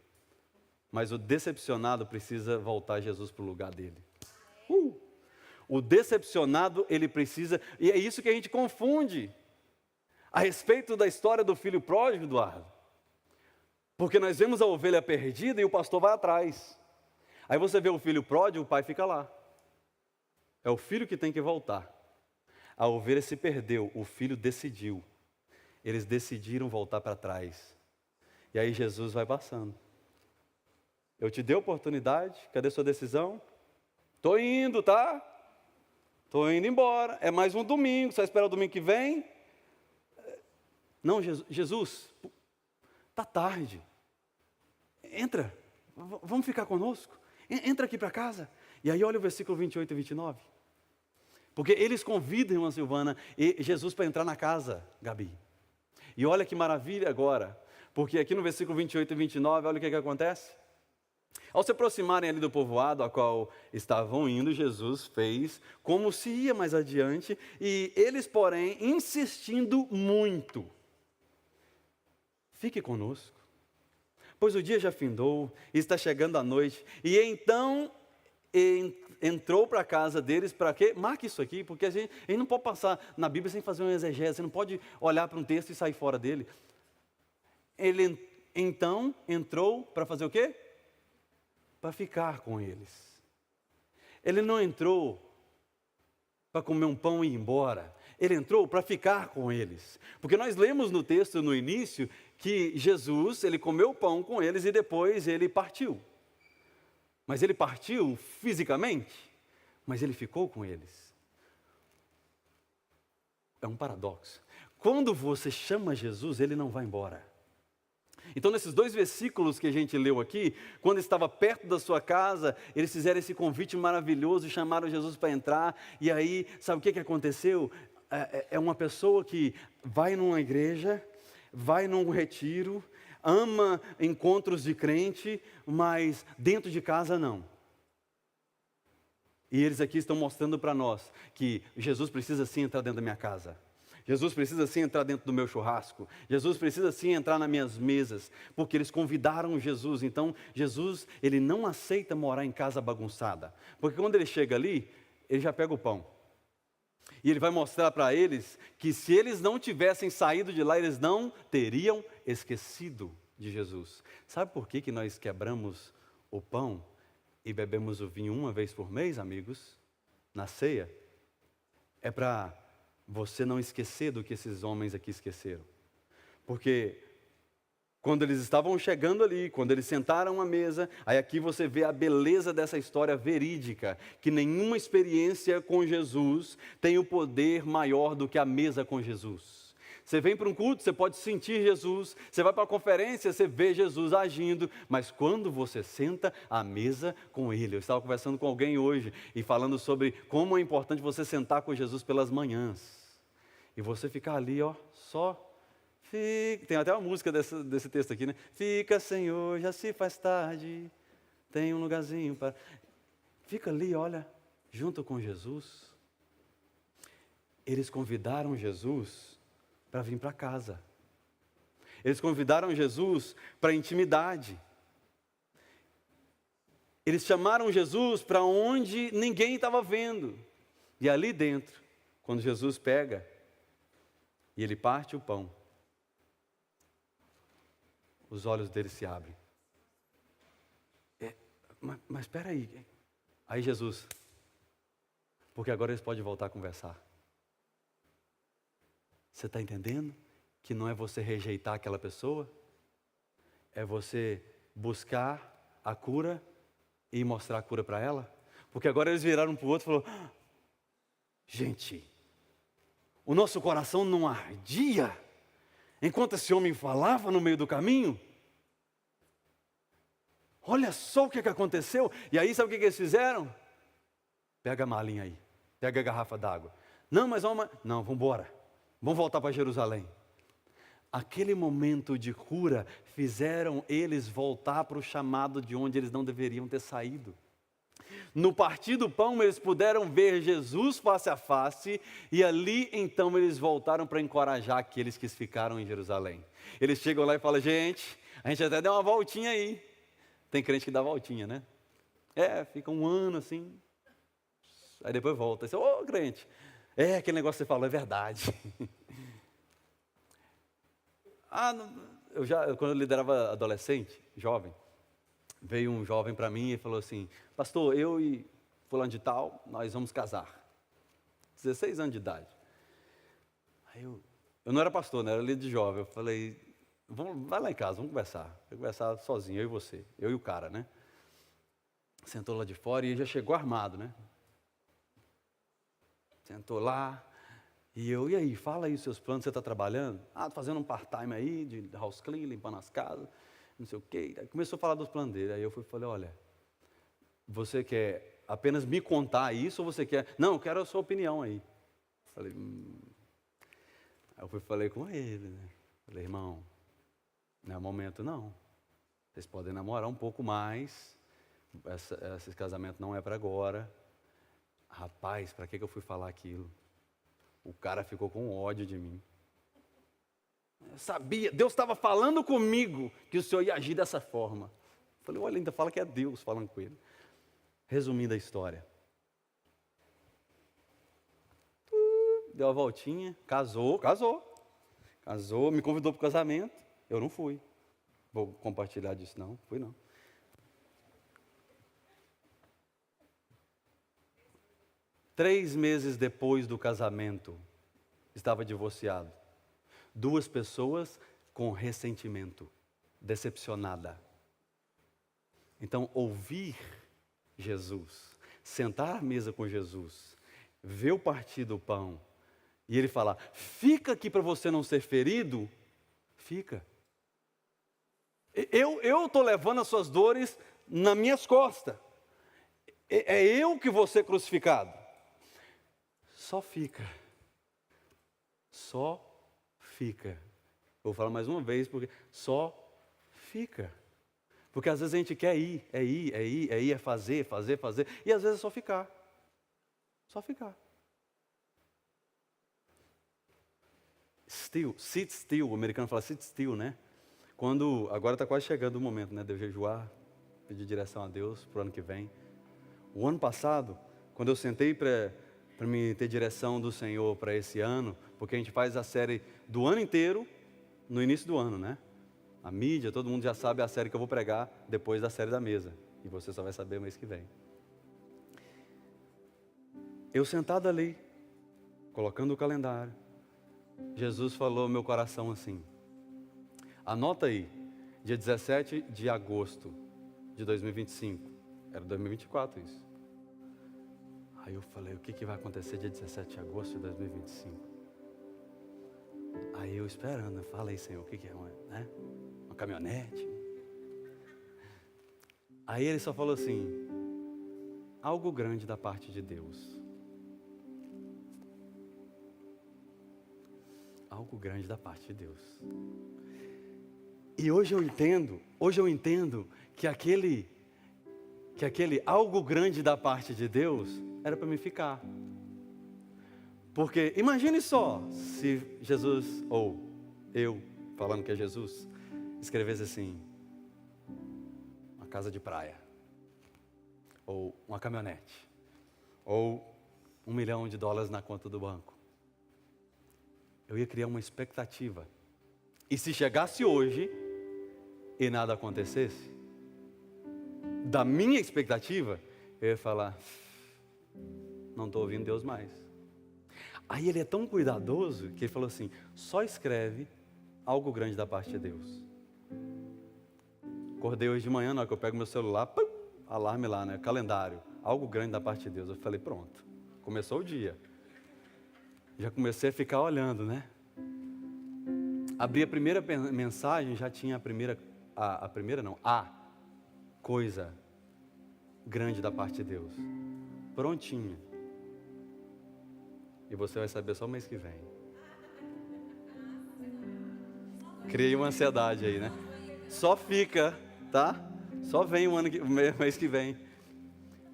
Mas o decepcionado precisa voltar Jesus para o lugar dele. O decepcionado, ele precisa... E é isso que a gente confunde a respeito da história do filho pródigo, Eduardo. Porque nós vemos a ovelha perdida e o pastor vai atrás. Aí você vê o filho pródigo, o pai fica lá. É o filho que tem que voltar. A ovelha se perdeu, o filho decidiu. Eles decidiram voltar para trás. E aí Jesus vai passando. Eu te dei a oportunidade, cadê sua decisão? Estou indo, tá? Estou indo embora, é mais um domingo, você vai esperar o domingo que vem? Não, Jesus, está tarde. Entra, vamos ficar conosco. Entra aqui para casa. E aí olha o versículo 28 e 29. Porque eles convidam a irmã Silvana e Jesus para entrar na casa, Gabi. E olha que maravilha agora, porque aqui no versículo 28 e 29, olha o que acontece. Ao se aproximarem ali do povoado a qual estavam indo, Jesus fez como se ia mais adiante, e eles, porém, insistindo muito: fique conosco, pois o dia já findou, e está chegando a noite. E então entrou para a casa deles, para quê? Marque isso aqui, porque a gente não pode passar na Bíblia sem fazer uma exegese, você não pode olhar para um texto e sair fora dele. Ele então entrou para fazer o quê? Para ficar com eles. Ele não entrou para comer um pão e ir embora. Ele entrou para ficar com eles. Porque nós lemos no texto no início que Jesus, ele comeu o pão com eles e depois ele partiu. Mas ele partiu fisicamente, mas ele ficou com eles. É um paradoxo. Quando você chama Jesus, ele não vai embora. Então, nesses 2 versículos que a gente leu aqui, quando estava perto da sua casa, eles fizeram esse convite maravilhoso, chamaram Jesus para entrar, e aí, sabe o que aconteceu? É uma pessoa que vai numa igreja, vai num retiro, ama encontros de crente, mas dentro de casa não. E eles aqui estão mostrando para nós que Jesus precisa sim entrar dentro da minha casa. Jesus precisa sim entrar dentro do meu churrasco. Jesus precisa sim entrar nas minhas mesas, porque eles convidaram Jesus. Então, Jesus, ele não aceita morar em casa bagunçada, porque quando ele chega ali, ele já pega o pão. E ele vai mostrar para eles que se eles não tivessem saído de lá, eles não teriam esquecido de Jesus. Sabe por que nós quebramos o pão e bebemos o vinho uma vez por mês, amigos? Na ceia? É para você não esquecer do que esses homens aqui esqueceram. Porque quando eles estavam chegando ali, quando eles sentaram à mesa, aí aqui você vê a beleza dessa história verídica, que nenhuma experiência com Jesus tem o poder maior do que a mesa com Jesus. Você vem para um culto, você pode sentir Jesus, você vai para uma conferência, você vê Jesus agindo, mas quando você senta à mesa com Ele, eu estava conversando com alguém hoje e falando sobre como é importante você sentar com Jesus pelas manhãs, e você ficar ali, ó, só... Tem até uma música desse texto aqui, né? Fica, Senhor, já se faz tarde, tem um lugarzinho para... Fica ali, olha, junto com Jesus. Eles convidaram Jesus para vir para casa. Eles convidaram Jesus para intimidade. Eles chamaram Jesus para onde ninguém estava vendo. E ali dentro, quando Jesus pega e ele parte o pão, os olhos dele se abrem. Mas espera aí. Aí Jesus, porque agora eles podem voltar a conversar. Você está entendendo? Que não é você rejeitar aquela pessoa, é você buscar a cura e mostrar a cura para ela. Porque agora eles viraram para o outro e falaram, gente, o nosso coração não ardia enquanto esse homem falava no meio do caminho? Olha só o que aconteceu. E aí sabe o que eles fizeram? Pega a malinha aí, pega a garrafa d'água. Não, mas vamos embora, vamos voltar para Jerusalém. Aquele momento de cura fizeram eles voltar para o chamado de onde eles não deveriam ter saído. No partir do pão eles puderam ver Jesus face a face, e ali então eles voltaram para encorajar aqueles que ficaram em Jerusalém. Eles chegam lá e falam, gente, a gente até deu uma voltinha aí. Tem crente que dá voltinha, né? Fica um ano assim, aí depois volta. Aí você, crente, aquele negócio que você falou é verdade. Quando eu liderava adolescente, jovem, veio um jovem para mim e falou assim, pastor, eu e fulano de tal, nós vamos casar. 16 anos de idade. Aí eu não era pastor, né? Era líder de jovem. Eu falei, vai lá em casa, vamos conversar. Eu conversar sozinho, eu e você, eu e o cara, né? Sentou lá de fora e ele já chegou armado, né? Sentou lá. E aí, fala aí os seus planos, você está trabalhando? Estou fazendo um part-time aí, de house clean, limpando as casas, não sei o quê. Aí começou a falar dos planos dele. Aí eu falei, olha, você quer apenas me contar isso ou você quer... Não, eu quero a sua opinião aí. Falei, Aí eu falei com ele, né? Falei, irmão, não é o momento não. Vocês podem namorar um pouco mais, esse casamento não é para agora. Rapaz, para que eu fui falar aquilo? O cara ficou com ódio de mim. Eu sabia, Deus estava falando comigo que o Senhor ia agir dessa forma. Eu falei, olha, ainda fala que é Deus falando com ele. Resumindo a história. Deu a voltinha, casou, me convidou para o casamento, eu não fui. Vou compartilhar disso não, fui não. Três meses depois do casamento, estava divorciado. 2 pessoas com ressentimento, decepcionada. Então, ouvir Jesus, sentar à mesa com Jesus, ver o partir do pão, e ele falar, fica aqui para você não ser ferido, fica. Eu estou levando as suas dores nas minhas costas. É eu que vou ser crucificado. Só fica. Só fica. Vou falar mais uma vez, porque só fica. Porque às vezes a gente quer ir, é fazer, e às vezes é só ficar. Só ficar. Sit still, o americano fala sit still, né? Agora está quase chegando o momento, né, de eu jejuar, pedir direção a Deus para o ano que vem. O ano passado, quando eu sentei para me ter direção do Senhor para esse ano, porque a gente faz a série do ano inteiro no início do ano, né? A mídia, todo mundo já sabe a série que eu vou pregar depois da série da mesa. E você só vai saber mês que vem. Eu sentado ali, colocando o calendário, Jesus falou ao meu coração assim: anota aí, dia 17 de agosto de 2025. Era 2024 isso. Aí eu falei, o que vai acontecer dia 17 de agosto de 2025? Aí eu esperando, eu falei, Senhor, o que é, né? Uma caminhonete? Aí ele só falou assim, algo grande da parte de Deus. Algo grande da parte de Deus. E hoje eu entendo que aquele algo grande da parte de Deus era para me ficar. Porque imagine só, se Jesus, ou eu, falando que é Jesus, escrevesse assim, uma casa de praia, ou uma caminhonete, ou $1 milhão na conta do banco. Eu ia criar uma expectativa. E se chegasse hoje e nada acontecesse, da minha expectativa, eu ia falar, não estou ouvindo Deus mais. Aí ele é tão cuidadoso que ele falou assim, só escreve algo grande da parte de Deus. Acordei hoje de manhã, na hora que eu pego meu celular, pum, alarme lá, né, calendário, algo grande da parte de Deus. Eu falei, pronto, começou o dia. Já comecei a ficar olhando, né? Abri a primeira mensagem, já tinha a coisa grande da parte de Deus. Prontinha. E você vai saber só o mês que vem. Criei uma ansiedade aí, né? Só fica, tá? Só vem o mês que vem.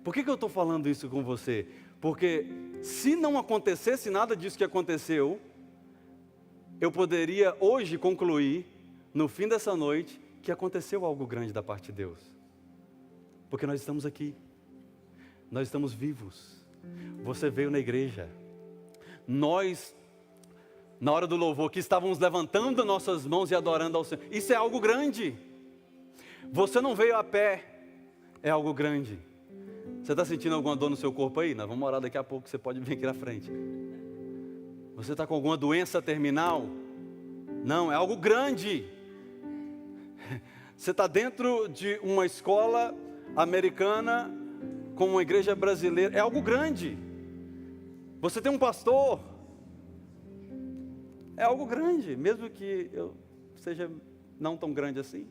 Por que eu estou falando isso com você? Porque se não acontecesse nada disso que aconteceu, eu poderia hoje concluir, no fim dessa noite, que aconteceu algo grande da parte de Deus. Porque nós estamos aqui. Nós estamos vivos. Você veio na igreja. Nós, na hora do louvor, que estávamos levantando nossas mãos e adorando ao Senhor. Isso é algo grande. Você não veio a pé. É algo grande. Você está sentindo alguma dor no seu corpo aí? Nós vamos orar daqui a pouco, você pode vir aqui na frente. Você está com alguma doença terminal? Não, é algo grande. Você está dentro de uma escola americana com uma igreja brasileira, é algo grande. Você tem um pastor, é algo grande, mesmo que eu seja não tão grande assim.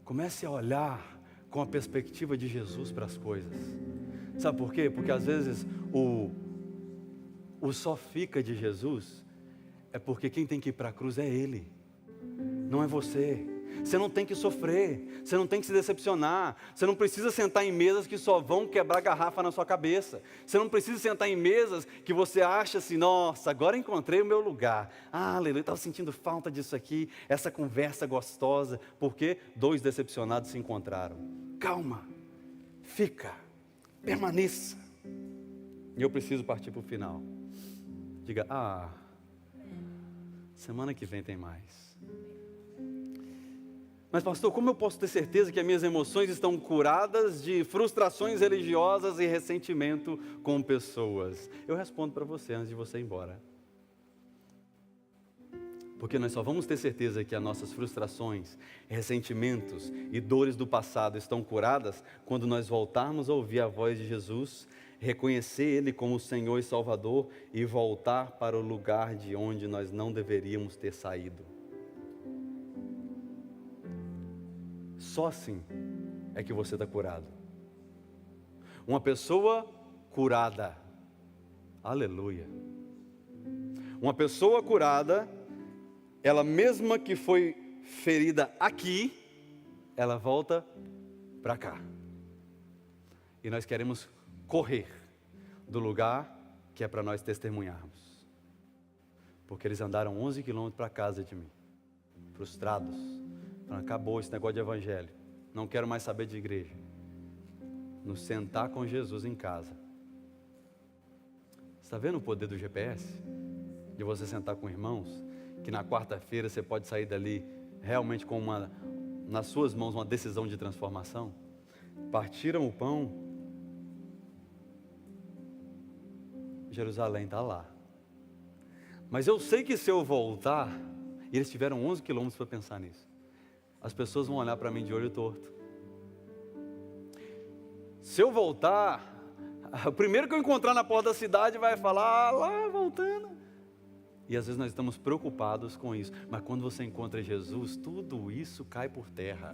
Comece a olhar com a perspectiva de Jesus para as coisas. Sabe por quê? Porque às vezes o só fica de Jesus é porque quem tem que ir para a cruz é Ele, não é você. Você não tem que sofrer, você não tem que se decepcionar, você não precisa sentar em mesas que só vão quebrar garrafa na sua cabeça, você não precisa sentar em mesas que você acha assim, nossa, agora encontrei o meu lugar, aleluia, estava sentindo falta disso aqui, essa conversa gostosa, porque 2 decepcionados se encontraram. Calma, fica, permaneça. E eu preciso partir para o final. Diga, semana que vem tem mais. Mas pastor, como eu posso ter certeza que as minhas emoções estão curadas de frustrações religiosas e ressentimento com pessoas? Eu respondo para você antes de você ir embora. Porque nós só vamos ter certeza que as nossas frustrações, ressentimentos e dores do passado estão curadas quando nós voltarmos a ouvir a voz de Jesus, reconhecer Ele como Senhor e Salvador e voltar para o lugar de onde nós não deveríamos ter saído. Só assim é que você está curado. Uma pessoa curada, aleluia. Uma pessoa curada, ela mesma que foi ferida aqui, ela volta para cá. E nós queremos correr do lugar que é para nós testemunharmos. Porque eles andaram 11 quilômetros para casa de mim, frustrados. Acabou esse negócio de evangelho, não quero mais saber de igreja. Nos sentar com Jesus em casa. Está vendo o poder do GPS? De você sentar com irmãos que na quarta-feira você pode sair dali realmente com nas suas mãos uma decisão de transformação? Partiram o pão, Jerusalém está lá. Mas eu sei que se eu voltar, e eles tiveram 11 quilômetros para pensar nisso, as pessoas vão olhar para mim de olho torto. Se eu voltar, o primeiro que eu encontrar na porta da cidade vai falar, lá voltando. E às vezes nós estamos preocupados com isso. Mas quando você encontra Jesus, tudo isso cai por terra.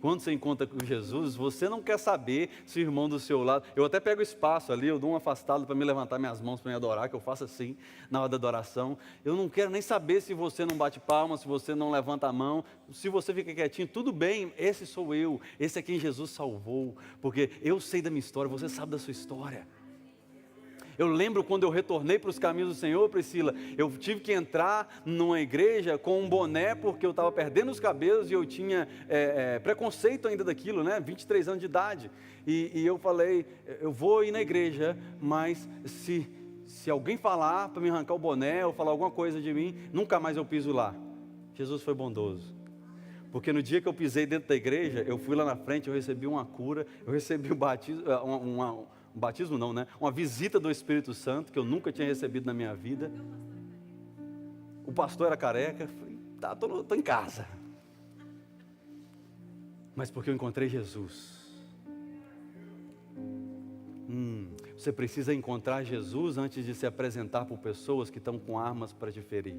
Quando você encontra com Jesus, você não quer saber se o irmão do seu lado... Eu até pego espaço ali, eu dou um afastado para me levantar minhas mãos para me adorar, que eu faço assim na hora da adoração. Eu não quero nem saber se você não bate palma, se você não levanta a mão, se você fica quietinho, tudo bem, esse sou eu, esse é quem Jesus salvou. Porque eu sei da minha história, você sabe da sua história. Eu lembro quando eu retornei para os caminhos do Senhor, Priscila, eu tive que entrar numa igreja com um boné, porque eu estava perdendo os cabelos e eu tinha preconceito ainda daquilo, né? 23 anos de idade. E eu falei, eu vou ir na igreja, mas se alguém falar para me arrancar o boné ou falar alguma coisa de mim, nunca mais eu piso lá. Jesus foi bondoso. Porque no dia que eu pisei dentro da igreja, eu fui lá na frente, eu recebi uma cura, eu recebi o batismo, um batismo não, né? Uma visita do Espírito Santo que eu nunca tinha recebido na minha vida. O pastor era careca. Falei, tá, tô em casa. Mas porque eu encontrei Jesus. Você precisa encontrar Jesus antes de se apresentar por pessoas que estão com armas para te ferir.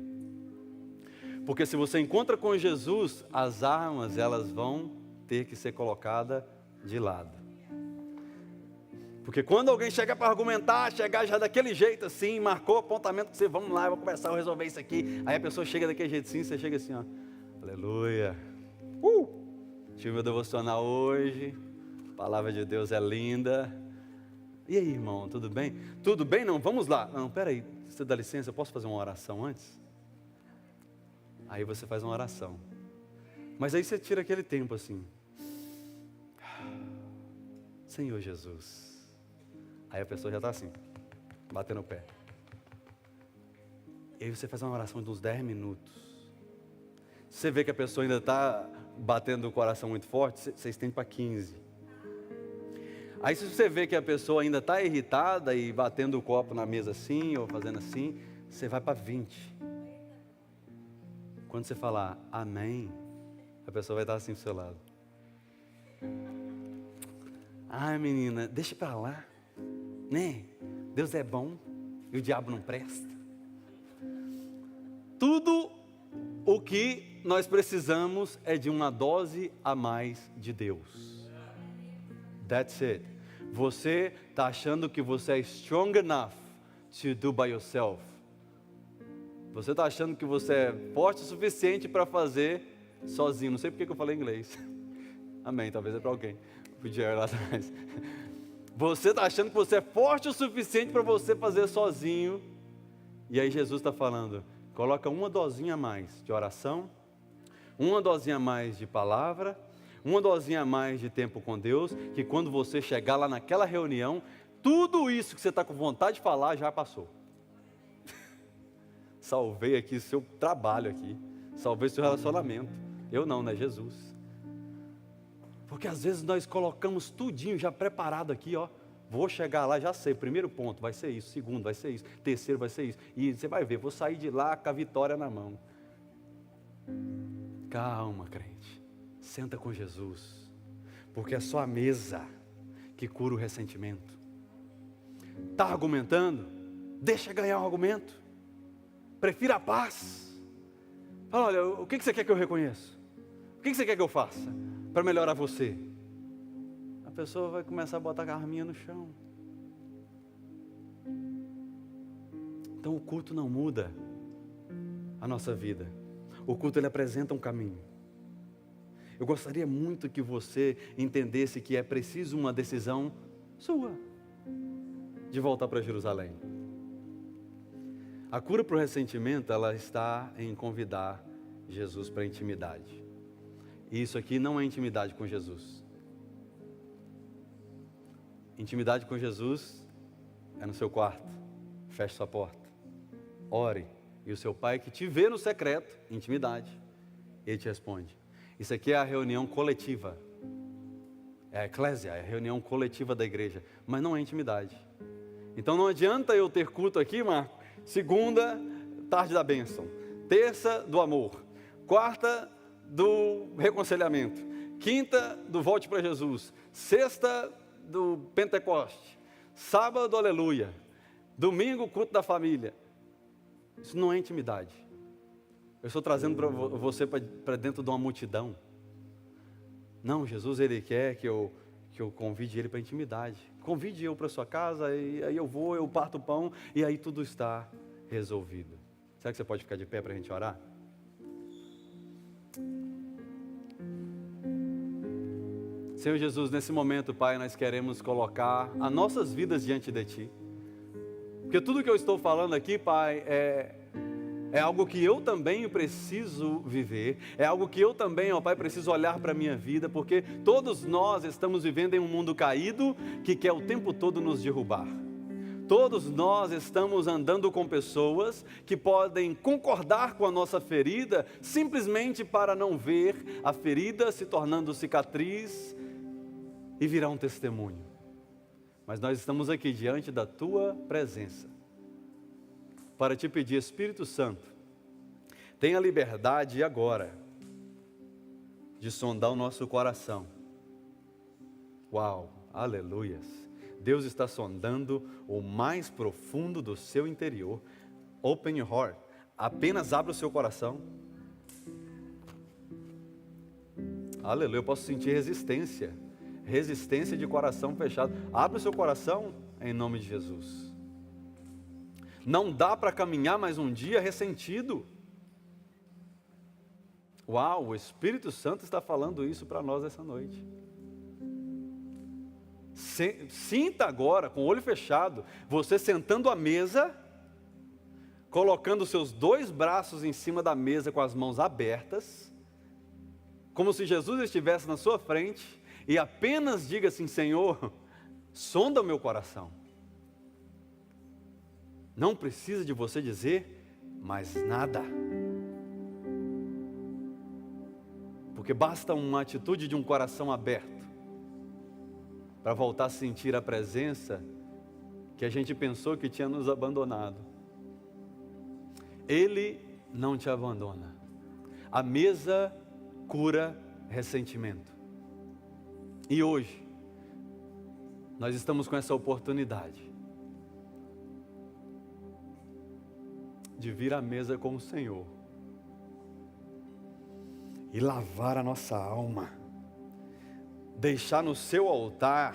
Porque se você encontra com Jesus, as armas elas vão ter que ser colocadas de lado. Porque quando alguém chega para argumentar, chegar já daquele jeito assim, marcou o apontamento que você, vamos lá, eu vou começar a resolver isso aqui. Aí a pessoa chega daquele jeito assim, você chega assim, ó, aleluia. Tive meu devocional hoje, a palavra de Deus é linda. E aí, irmão, tudo bem? Tudo bem? Não, vamos lá. Não, peraí, você dá licença, eu posso fazer uma oração antes? Aí você faz uma oração. Mas aí você tira aquele tempo assim. Senhor Jesus. Aí a pessoa já está assim, batendo o pé. E aí você faz uma oração de uns 10 minutos. Você vê que a pessoa ainda está batendo o coração muito forte, você estende para 15. Aí se você vê que a pessoa ainda está irritada e batendo o copo na mesa assim, ou fazendo assim, você vai para 20. Quando você falar amém, a pessoa vai estar assim do seu lado. Ai menina, deixa para lá. Né? Deus é bom e o diabo não presta. Tudo o que nós precisamos é de uma dose a mais de Deus. That's it. Você está achando que você é strong enough to do by yourself. Você está achando que você é forte o suficiente para fazer sozinho. Não sei porque que eu falei inglês. Amém, talvez é para alguém. Podia ir lá atrás. Você está achando que você é forte o suficiente para você fazer sozinho. E aí Jesus está falando, coloca uma dosinha a mais de oração, uma dosinha a mais de palavra, uma dosinha a mais de tempo com Deus, que quando você chegar lá naquela reunião, tudo isso que você está com vontade de falar já passou. Salvei aqui seu trabalho aqui, salvei seu relacionamento. Eu não, né? Jesus. Porque às vezes nós colocamos tudinho já preparado aqui, ó. Vou chegar lá, já sei, primeiro ponto vai ser isso, segundo vai ser isso, terceiro vai ser isso. E você vai ver, vou sair de lá com a vitória na mão. Calma, crente. Senta com Jesus. Porque é só a mesa que cura o ressentimento. Está argumentando? Deixa ganhar o argumento. Prefira a paz. Fala, olha, o que você quer que eu reconheça? O que você quer que eu faça para melhorar você? A pessoa vai começar a botar a arminha no chão. Então o culto não muda a nossa vida. O culto ele apresenta um caminho. Eu gostaria muito que você entendesse que é preciso uma decisão sua de voltar para Jerusalém. A cura para o ressentimento, ela está em convidar Jesus para a intimidade. E isso aqui não é intimidade com Jesus. Intimidade com Jesus é no seu quarto. Feche sua porta. Ore E o seu pai que te vê no secreto, intimidade, ele te responde. Isso aqui é a reunião coletiva. É a eclésia, é a reunião coletiva da igreja, mas não é intimidade. Então não adianta eu ter culto aqui, Marco, segunda, tarde da bênção, terça, do amor, quarta, do reconciliamento, quinta, do volte para Jesus, sexta, do Pentecoste, sábado, aleluia, domingo, culto da família. Isso não é intimidade. Eu estou trazendo para você para dentro de uma multidão. Não, Jesus, Ele quer que eu convide Ele para intimidade. Convide eu para a sua casa, e aí eu vou, eu parto o pão, e aí tudo está resolvido. Será que você pode ficar de pé para a gente orar? Senhor Jesus, nesse momento, Pai, nós queremos colocar as nossas vidas diante de Ti. Porque tudo que eu estou falando aqui, Pai, é algo que eu também preciso viver, é algo que eu também, ó Pai, preciso olhar para a minha vida, porque todos nós estamos vivendo em um mundo caído que quer o tempo todo nos derrubar. Todos nós estamos andando com pessoas que podem concordar com a nossa ferida, simplesmente para não ver a ferida se tornando cicatriz e virar um testemunho. Mas nós estamos aqui diante da Tua presença, para te pedir, Espírito Santo, tenha liberdade agora de sondar o nosso coração. Uau, aleluias. Deus está sondando o mais profundo do seu interior. Open your heart. Apenas abra o seu coração. Aleluia, eu posso sentir resistência. Resistência de coração fechado. Abra o seu coração em nome de Jesus. Não dá para caminhar mais um dia ressentido. Uau, o Espírito Santo está falando isso para nós essa noite. Sinta agora, com o olho fechado, você sentando à mesa, colocando seus 2 braços em cima da mesa com as mãos abertas, como se Jesus estivesse na sua frente, e apenas diga assim: Senhor, sonda o meu coração. Não precisa de você dizer mais nada, porque basta uma atitude de um coração aberto para voltar a sentir a presença que a gente pensou que tinha nos abandonado. Ele não te abandona. A mesa cura ressentimento. E hoje, nós estamos com essa oportunidade de vir à mesa com o Senhor e lavar a nossa alma, deixar no seu altar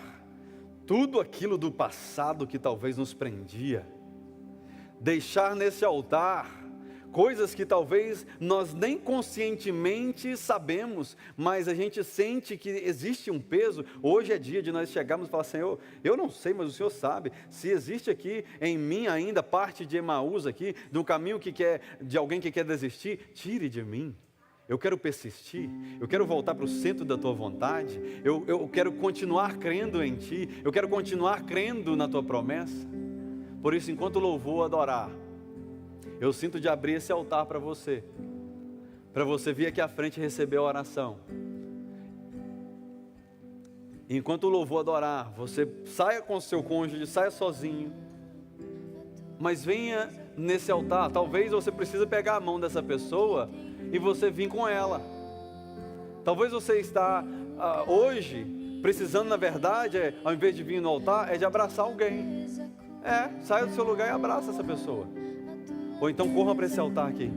tudo aquilo do passado que talvez nos prendia, deixar nesse altar coisas que talvez nós nem conscientemente sabemos, mas a gente sente que existe um peso. Hoje é dia de nós chegarmos e falar: Senhor, eu não sei, mas o Senhor sabe. Se existe aqui em mim ainda parte de Emaús aqui, de um caminho de alguém que quer desistir, tire de mim. Eu quero persistir, eu quero voltar para o centro da Tua vontade, eu quero continuar crendo em Ti, eu quero continuar crendo na Tua promessa. Por isso, enquanto louvor adorar, eu sinto de abrir esse altar para você vir aqui à frente e receber a oração. Enquanto o louvor adorar, você saia com o seu cônjuge, saia sozinho, mas venha nesse altar. Talvez você precise pegar a mão dessa pessoa e você vir com ela. Talvez você está hoje precisando, na verdade, ao invés de vir no altar, de abraçar alguém. Saia do seu lugar e abraça essa pessoa. Ou então corra para esse altar aqui,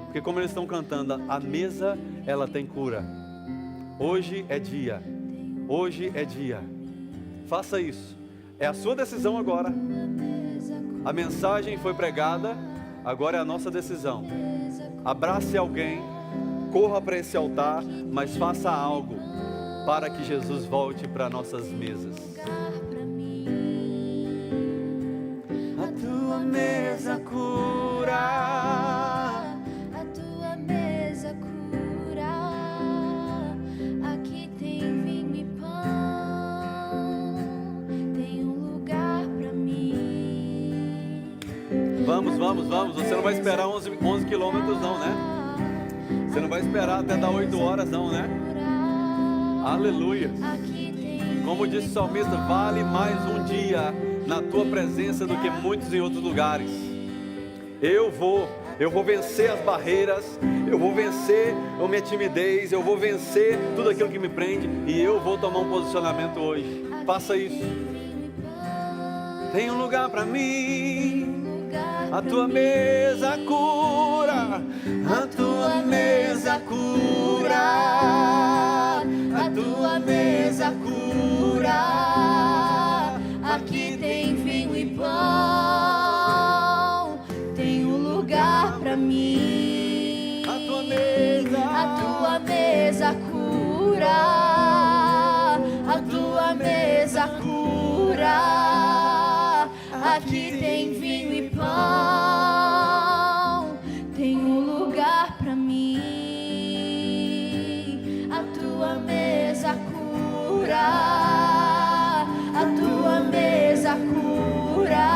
porque como eles estão cantando, a mesa ela tem cura. Hoje é dia, hoje é dia. Faça isso, é a sua decisão agora. A mensagem foi pregada, agora é a nossa decisão. Abrace alguém, corra para esse altar, mas faça algo para que Jesus volte para nossas mesas. A tua mesa cura, a tua mesa cura. Aqui tem vinho e pão, tem um lugar pra mim. Vamos, vamos, vamos. Você não vai esperar 11 quilômetros não, né? Você não vai esperar até dar 8 horas não, né? Aleluia. Como disse o salmista, vale mais um dia na tua presença do que muitos em outros lugares. Eu vou vencer as barreiras, eu vou vencer a minha timidez, eu vou vencer tudo aquilo que me prende e eu vou tomar um posicionamento hoje. Faça isso. Tem um lugar para mim, a tua mesa cura, a tua mesa cura, a tua mesa cura. Aqui tem vinho e pão, tem um lugar pra mim. A tua mesa cura, a tua mesa cura. Aqui tem vinho e pão, tem um lugar pra mim. A tua mesa cura, a tua mesa cura.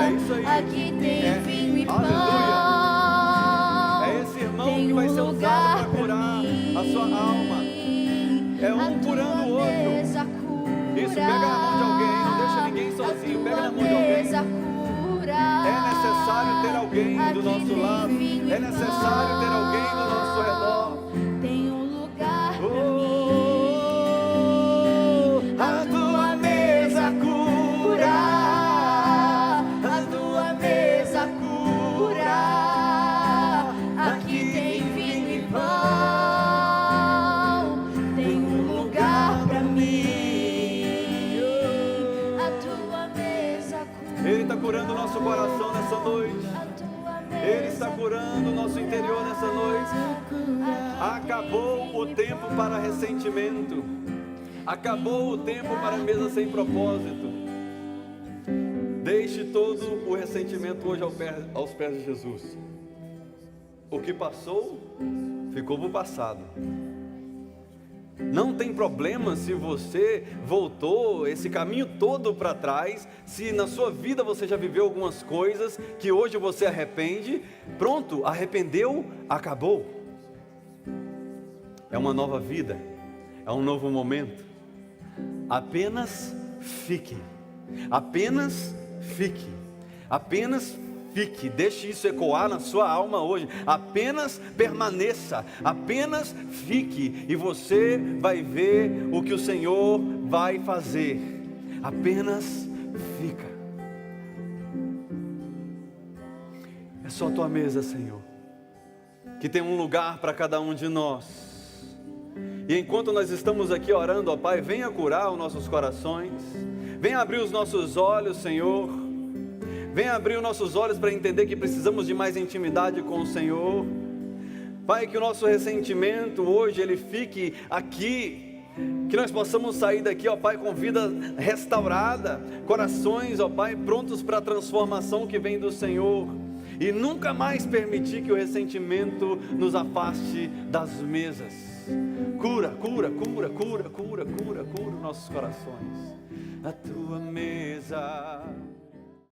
É isso aí. Aqui tem vinho e pão. É esse irmão que vai ser usado para curar a sua alma. É um curando o outro. Isso, pega na mão de alguém, não deixa ninguém sozinho, pega na mão de alguém. É necessário ter alguém do nosso lado, é necessário ter alguém do nosso redor. Tem um lugar pra mim. A tua mesa cura, a tua mesa cura. Aqui tem vinho e pão, tem um lugar pra mim. Ele está curando o nosso coração nessa noite. Ele está curando o nosso interior nessa noite. Acabou o tempo para ressentimento. Acabou o tempo para mesa sem propósito. Deixe todo o ressentimento hoje aos pés de Jesus. O que passou, ficou no passado. Não tem problema se você voltou esse caminho todo para trás, se na sua vida você já viveu algumas coisas que hoje você arrepende. Pronto, arrependeu, acabou. É uma nova vida, é um novo momento. Apenas fique, apenas fique, apenas fique, deixe isso ecoar na sua alma hoje. Apenas permaneça, apenas fique, e você vai ver o que o Senhor vai fazer. Apenas fica. É só a tua mesa, Senhor, que tem um lugar para cada um de nós. E enquanto nós estamos aqui orando, ó Pai, venha curar os nossos corações, venha abrir os nossos olhos, Senhor. Venha abrir os nossos olhos para entender que precisamos de mais intimidade com o Senhor. Pai, que o nosso ressentimento hoje, ele fique aqui. Que nós possamos sair daqui, ó Pai, com vida restaurada. Corações, ó Pai, prontos para a transformação que vem do Senhor. E nunca mais permitir que o ressentimento nos afaste das mesas. Cura, cura, cura, cura, cura, cura, cura os nossos corações. A tua mesa.